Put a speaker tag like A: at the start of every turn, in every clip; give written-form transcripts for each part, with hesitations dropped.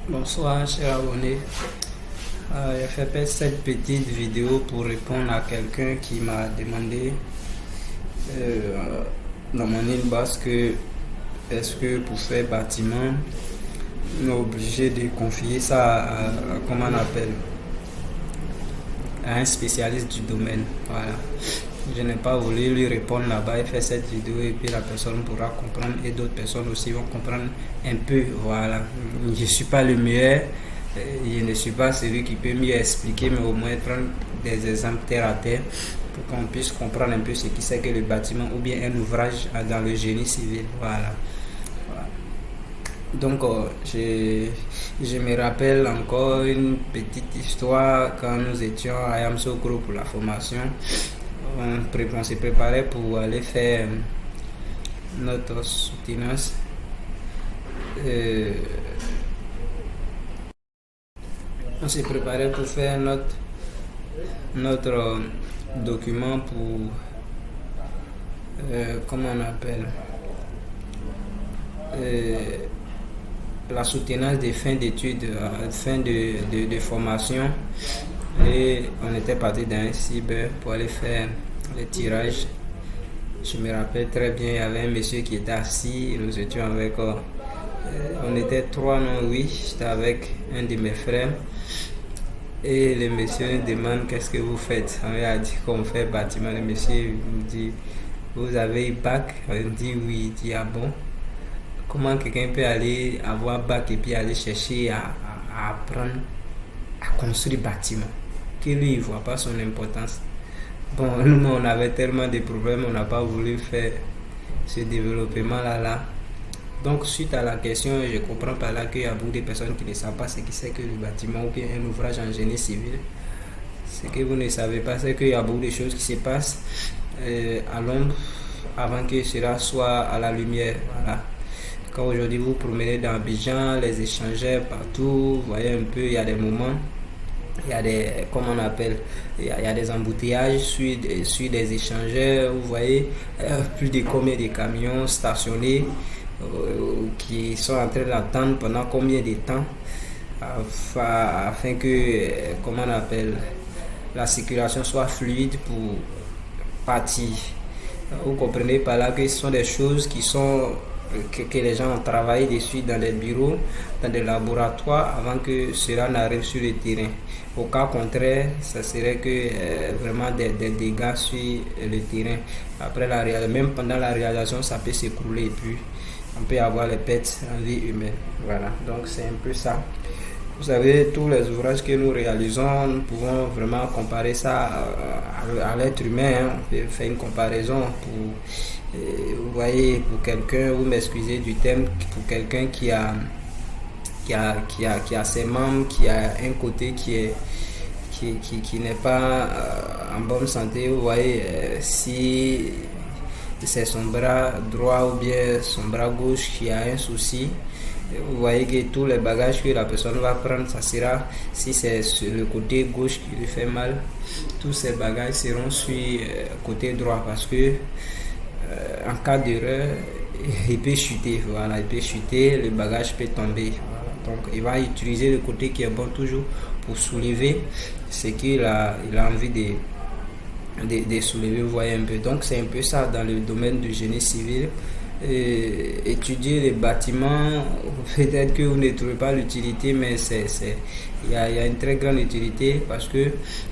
A: Bonsoir, cher abonné. J'ai fait cette petite vidéo pour répondre à quelqu'un qui m'a demandé euh, dans mon inbox que est-ce que pour faire bâtiment, on est obligé de confier ça comment on appelle, à un spécialiste du domaine. Voilà. Je n'ai pas voulu lui répondre là-bas et faire cette vidéo et puis la personne pourra comprendre et d'autres personnes aussi vont comprendre un peu. Voilà. Je ne suis pas le meilleur, je ne suis pas celui qui peut mieux expliquer, mais au moins prendre des exemples terre à terre pour qu'on puisse comprendre un peu ce qui c'est que le bâtiment ou bien un ouvrage dans le génie civil. Voilà. Donc, je me rappelle encore une petite histoire quand nous étions à Yamsoukro pour la formation. On s'est préparé pour aller faire notre soutenance. On s'est préparé pour faire notre document pour, comment on appelle, la soutenance des fins d'études, fin de formation. Et on était parti dans un cyber pour aller faire les tirages. Je me rappelle très bien, il y avait un monsieur qui était assis, nous étions avec, on était trois, non, oui, j'étais avec un de mes frères. Et le monsieur nous demande qu'est-ce que vous faites. On lui a dit qu'on fait bâtiment. Le monsieur nous dit, vous avez bac? On dit oui. Il dit, ah bon? Comment quelqu'un peut aller avoir bac et puis aller chercher à apprendre à construire bâtiment? Que lui, il ne voit pas son importance. Bon, nous, on avait tellement de problèmes, on n'a pas voulu faire ce développement-là. Donc, suite à la question, je comprends par là qu'il y a beaucoup de personnes qui ne savent pas ce que c'est que le bâtiment ou bien un ouvrage en génie civil. Ce que vous ne savez pas, c'est qu'il y a beaucoup de choses qui se passent à l'ombre avant que cela soit à la lumière. Voilà. Quand aujourd'hui vous promenez dans Abidjan, les échangeurs partout, vous voyez un peu, il y a des moments, il y a des, comment on appelle, il y a des embouteillages sur des échangeurs, vous voyez plus de combien de camions stationnés qui sont en train d'attendre pendant combien de temps afin que, comment on appelle, la circulation soit fluide pour partir. Vous comprenez par là que ce sont des choses qui sont que les gens ont travaillé dessus dans des bureaux, dans des laboratoires avant que cela n'arrive sur le terrain. Au cas contraire, ça serait que vraiment des dégâts sur le terrain. Après même pendant la réalisation, ça peut s'écrouler et puis on peut avoir les pertes en vie humaine. Voilà, donc c'est un peu ça. Vous savez, tous les ouvrages que nous réalisons, nous pouvons vraiment comparer ça à l'être humain. Hein. On peut faire une comparaison pour, vous voyez, pour quelqu'un, vous m'excusez du terme, pour quelqu'un qui a ses membres, qui a un côté qui n'est pas en bonne santé, vous voyez, si c'est son bras droit ou bien son bras gauche qui a un souci, vous voyez que tous les bagages que la personne va prendre, ça sera, si c'est sur le côté gauche qui lui fait mal, tous ces bagages seront sur le côté droit parce que en cas d'erreur, il peut chuter, voilà, il peut chuter, le bagage peut tomber. Voilà. Donc il va utiliser le côté qui est bon toujours pour soulever ce qu'il a envie de soulever, vous voyez un peu. Donc c'est un peu ça dans le domaine du génie civil. Étudier les bâtiments, peut-être que vous ne trouvez pas l'utilité, mais il y a une très grande utilité parce que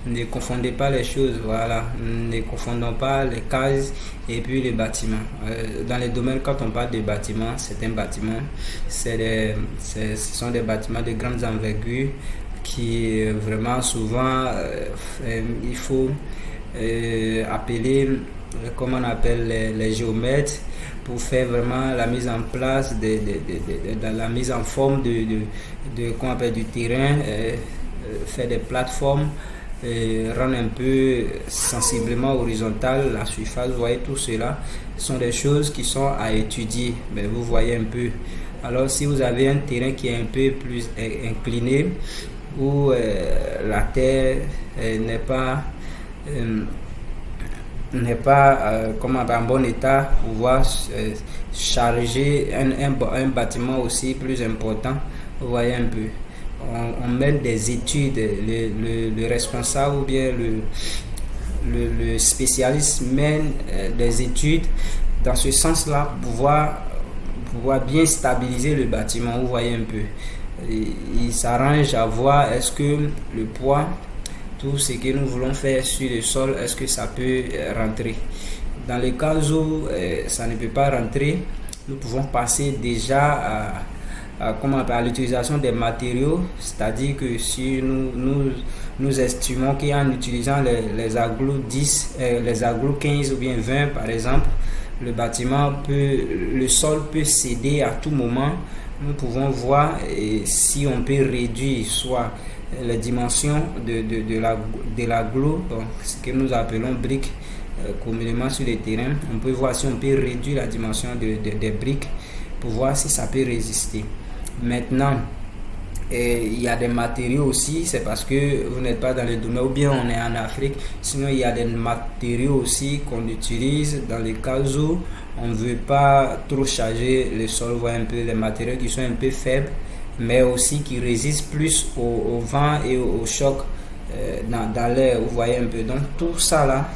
A: ne confondez pas les choses, voilà, ne confondons pas les cases et puis les bâtiments. Dans les domaines, quand on parle de bâtiments, c'est un bâtiment, ce sont des bâtiments de grandes envergures qui vraiment souvent il faut appeler, comment on appelle, les géomètres pour faire vraiment la mise en place de la mise en forme comment on appelle, du terrain, faire des plateformes, rendre un peu sensiblement horizontale la surface. Vous voyez, tout cela sont des choses qui sont à étudier, mais vous voyez un peu. Alors si vous avez un terrain qui est un peu plus incliné, où la terre n'est pas n'est pas en bon état pour pouvoir charger un bâtiment aussi plus important. Vous voyez un peu. On mène des études, le responsable ou bien le spécialiste mène des études dans ce sens-là pour pouvoir bien stabiliser le bâtiment. Vous voyez un peu. Il s'arrange à voir est-ce que le poids, tout ce que nous voulons faire sur le sol, est-ce que ça peut rentrer. Dans les cas où ça ne peut pas rentrer, nous pouvons passer déjà à l'utilisation des matériaux, c'est-à-dire que si nous estimons qu'en utilisant les agglos 10, les agglos 15 ou bien 20 par exemple, le sol peut céder à tout moment. Nous pouvons voir si on peut réduire soit les dimensions de l'agglo, donc ce que nous appelons briques communément sur le terrain. On peut voir si on peut réduire la dimension des briques pour voir si ça peut résister. Maintenant, il y a des matériaux aussi, c'est parce que vous n'êtes pas dans le domaine, ou bien on est en Afrique. Sinon, il y a des matériaux aussi qu'on utilise dans les cas où on ne veut pas trop charger le sol. Voyez un peu les matériaux qui sont un peu faibles, mais aussi qui résistent plus au vent et au choc dans l'air. Vous voyez un peu. Donc, tout ça là,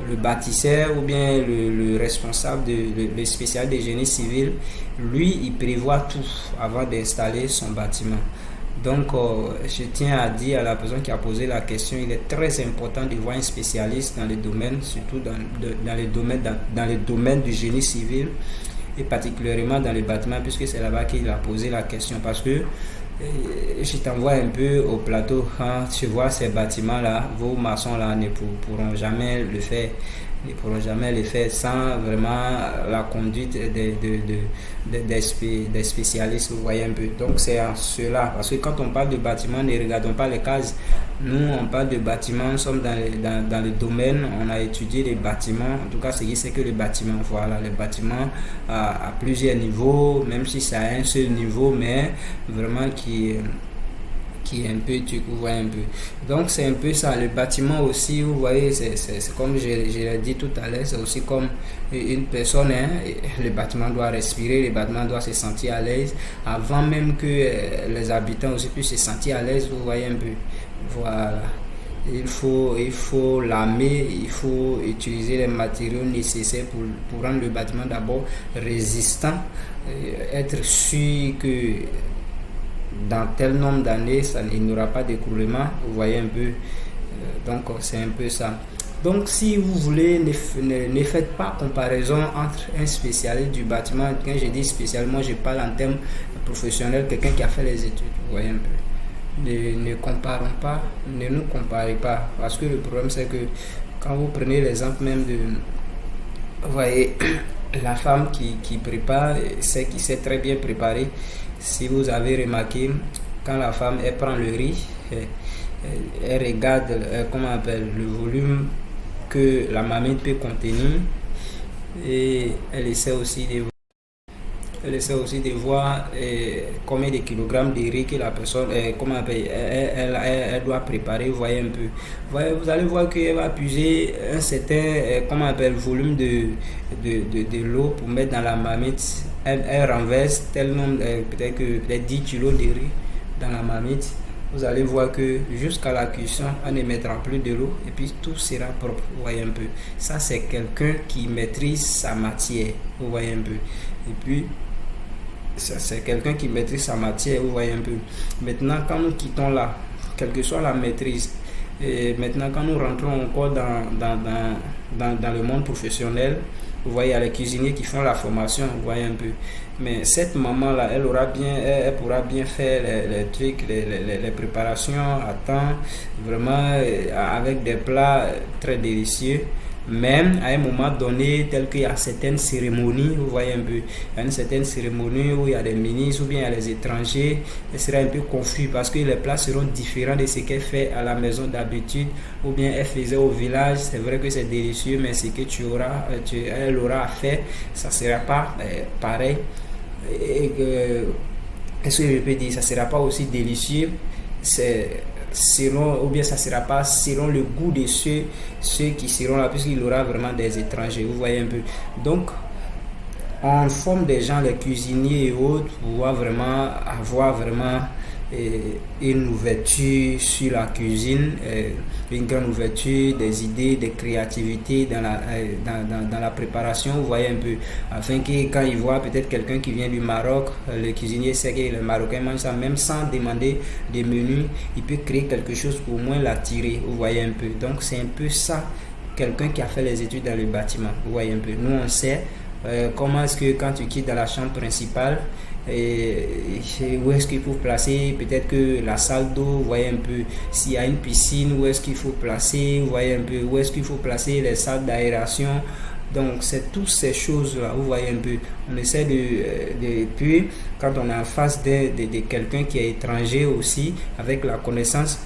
A: le bâtisseur ou bien le responsable, le spécialiste de génie civil, lui, il prévoit tout avant d'installer son bâtiment. Donc, je tiens à dire à la personne qui a posé la question, il est très important de voir un spécialiste dans les domaines, surtout dans les domaines du génie civil et particulièrement dans les bâtiments, puisque c'est là-bas qu'il a posé la question. Parce que je t'envoie un peu au plateau, quand tu vois ces bâtiments-là, vos maçons-là ne pourront jamais le faire. Ils ne pourront jamais le faire sans vraiment la conduite des spécialistes, vous voyez un peu. Donc c'est en cela, parce que quand on parle de bâtiments, ne regardons pas les cases. Nous, on parle de bâtiments, nous sommes dans le domaine, on a étudié les bâtiments, en tout cas ce qui c'est que les bâtiments, voilà, les bâtiments à plusieurs niveaux, même si c'est à un seul niveau, mais vraiment qui est un peu, vous voyez un peu. Donc c'est un peu ça, le bâtiment aussi, vous voyez, c'est comme je l'ai dit tout à l'heure, c'est aussi comme une personne, hein, le bâtiment doit respirer, le bâtiment doit se sentir à l'aise, avant même que les habitants aussi puissent se sentir à l'aise, vous voyez un peu. Voilà. Il faut lamer, il faut utiliser les matériaux nécessaires pour rendre le bâtiment d'abord résistant, être sûr que dans tel nombre d'années, il n'y aura pas d'écroulement, vous voyez un peu. Donc c'est un peu ça. Donc si vous voulez, ne faites pas comparaison entre un spécialiste du bâtiment. Quand je dis spécialement, je parle en termes professionnels, quelqu'un qui a fait les études, vous voyez un peu. Ne comparons pas, ne nous comparez pas, parce que le problème c'est que quand vous prenez l'exemple même de, vous voyez, la femme qui prépare, c'est qui sait très bien préparer. Si vous avez remarqué, quand la femme elle prend le riz, elle regarde le volume que la marmite peut contenir, et elle essaie aussi de voir combien de kilogrammes de riz que la personne elle doit préparer. Vous voyez un peu, vous allez voir qu'elle va puiser un certain volume de l'eau pour mettre dans la marmite. Elle renverse tel nombre, peut-être 10 kilos de riz dans la marmite. Vous allez voir que jusqu'à la cuisson, on ne mettra plus de l'eau et puis tout sera propre. Vous voyez un peu. Ça, c'est quelqu'un qui maîtrise sa matière. Vous voyez un peu. Et puis, c'est quelqu'un qui maîtrise sa matière. Vous voyez un peu. Maintenant, quand nous quittons là, quelle que soit la maîtrise, et maintenant, quand nous rentrons encore dans le monde professionnel, vous voyez, il y a les cuisiniers qui font la formation, vous voyez un peu. Mais cette maman-là, elle pourra bien faire les trucs, les préparations à temps, vraiment avec des plats très délicieux. Même à un moment donné, tel qu'il y a certaines cérémonies, vous voyez un peu, il y a une certaine cérémonie où il y a des ministres ou bien il y a les étrangers, elle sera un peu confus parce que les plats seront différents de ce qu'elle fait à la maison d'habitude ou bien elle faisait au village. C'est vrai que c'est délicieux, mais ce que elle aura à faire, ça ne sera pas pareil. Est-ce que je peux dire, ça ne sera pas aussi délicieux. selon, ou bien ça sera pas selon le goût de ceux qui seront là, puisqu'il aura vraiment des étrangers, vous voyez un peu. Donc on forme des gens, les cuisiniers et autres, pour pouvoir vraiment avoir vraiment une ouverture sur la cuisine, une grande ouverture des idées, des créativités dans la préparation, vous voyez un peu, afin que quand il voit peut-être quelqu'un qui vient du Maroc, le cuisinier sait que le Marocain mange ça, même sans demander des menus, il peut créer quelque chose pour au moins l'attirer, vous voyez un peu. Donc c'est un peu ça, quelqu'un qui a fait les études dans le bâtiment, vous voyez un peu. Nous on sait comment est-ce que quand tu quittes dans la chambre principale, où est-ce qu'il faut placer peut-être que la salle d'eau, vous voyez un peu, s'il y a une piscine, où est-ce qu'il faut placer, vous voyez un peu, où est-ce qu'il faut placer les salles d'aération. Donc c'est toutes ces choses là, vous voyez un peu, on essaie de puis quand on est en face de quelqu'un qui est étranger aussi, avec la connaissance,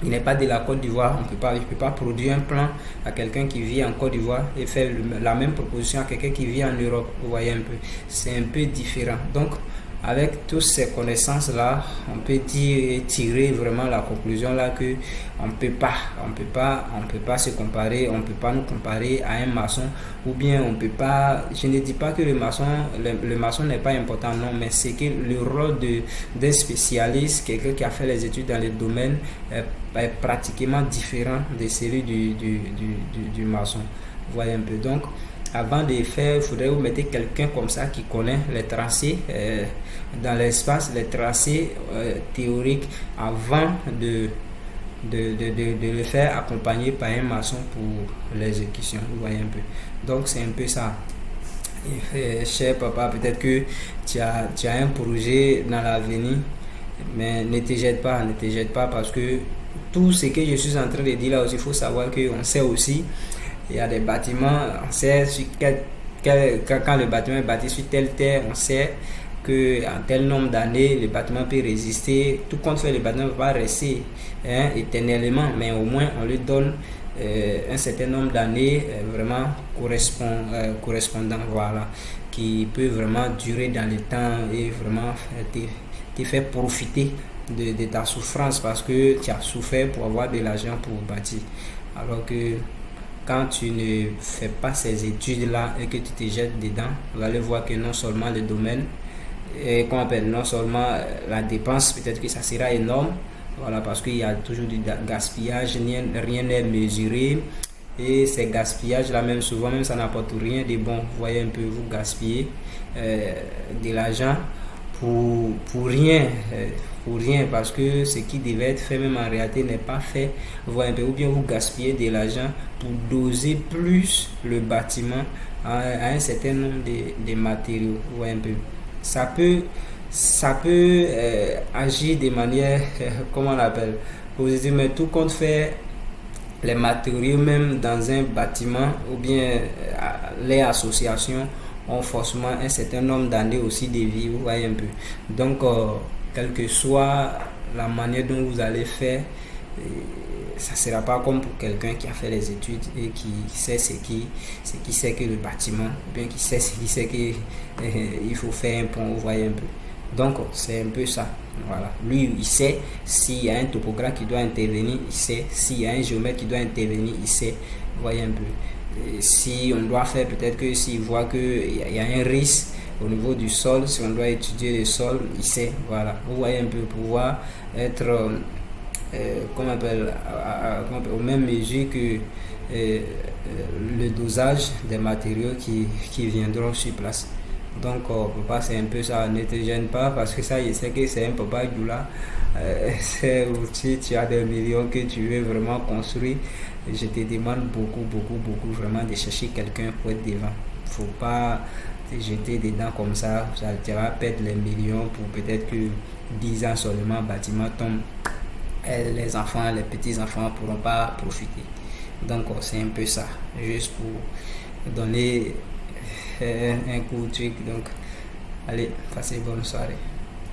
A: il n'est pas de la Côte d'Ivoire, il ne peut pas produire un plan à quelqu'un qui vit en Côte d'Ivoire et faire la même proposition à quelqu'un qui vit en Europe, vous voyez un peu, c'est un peu différent. Donc avec toutes ces connaissances là, on peut tirer vraiment la conclusion là que on peut pas se comparer, on peut pas nous comparer à un maçon, ou bien on peut pas, je ne dis pas que le maçon n'est pas important, non, mais c'est que le rôle d'un spécialiste, quelqu'un qui a fait les études dans le domaine, est pratiquement différent de celui du maçon, vous voyez un peu. Donc avant de faire, il faudrait vous mettre quelqu'un comme ça qui connaît les tracés dans l'espace, les tracés théoriques, avant de le faire accompagner par un maçon pour l'exécution, vous voyez un peu. Donc c'est un peu ça. Et, cher papa, peut-être que tu as un projet dans l'avenir, mais ne te jette pas parce que tout ce que je suis en train de dire là aussi, il faut savoir qu'on sait aussi, il y a des bâtiments, on sait sur quand le bâtiment est bâti sur telle terre, on sait qu'en tel nombre d'années, le bâtiment peut résister. Tout compte fait, le bâtiment ne peut pas rester éternellement, mais au moins on lui donne un certain nombre d'années vraiment correspondant, voilà, qui peut vraiment durer dans le temps et vraiment te faire profiter de ta souffrance, parce que tu as souffert pour avoir de l'argent pour bâtir. Alors que quand tu ne fais pas ces études-là et que tu te jettes dedans, vous allez voir que non seulement le domaine, non seulement la dépense, peut-être que ça sera énorme, voilà, parce qu'il y a toujours du gaspillage, rien n'est mesuré, et ces gaspillages-là, même souvent, même ça n'apporte rien de bon. Vous voyez un peu, vous gaspillez de l'argent pour rien, parce que ce qui devait être fait même en réalité n'est pas fait, vous voyez un peu. Ou bien vous gaspillez de l'argent pour doser plus le bâtiment à un certain nombre de matériaux, vous voyez un peu. Ça peut agir de manière comment on l'appelle, positive, mais tout compte fait, les matériaux même dans un bâtiment ou bien les associations ont forcément un certain nombre d'années aussi de vie, vous voyez un peu. Donc quelle que soit la manière dont vous allez faire, ça ne sera pas comme pour quelqu'un qui a fait les études et qui sait ce qui sait que le bâtiment, ou bien qui sait qu'il faut faire un pont, vous voyez un peu. Donc c'est un peu ça, voilà. Lui il sait s'il y a un topographe qui doit intervenir, il sait s'il y a un géomètre qui doit intervenir, il sait, vous voyez un peu. Et si on doit faire, peut-être que s'il voit qu'il y a un risque au niveau du sol, si on doit étudier le sol, il sait, voilà. Vous voyez un peu, pouvoir être aux mêmes mesures que le dosage des matériaux qui viendront sur place. Donc papa, c'est un peu ça, ne te gêne pas, parce que ça, je sais que c'est un papa Djoula, c'est aussi, tu as des millions que tu veux vraiment construire. Je te demande beaucoup vraiment de chercher quelqu'un pour être devant. Faut pas te jeter dedans comme ça, tu vas perdre les millions pour peut-être que 10 ans seulement, bâtiment tombe, et les enfants, les petits-enfants ne pourront pas profiter. Donc c'est un peu ça, juste pour donner un coup de truc. Donc allez, passez bonne soirée.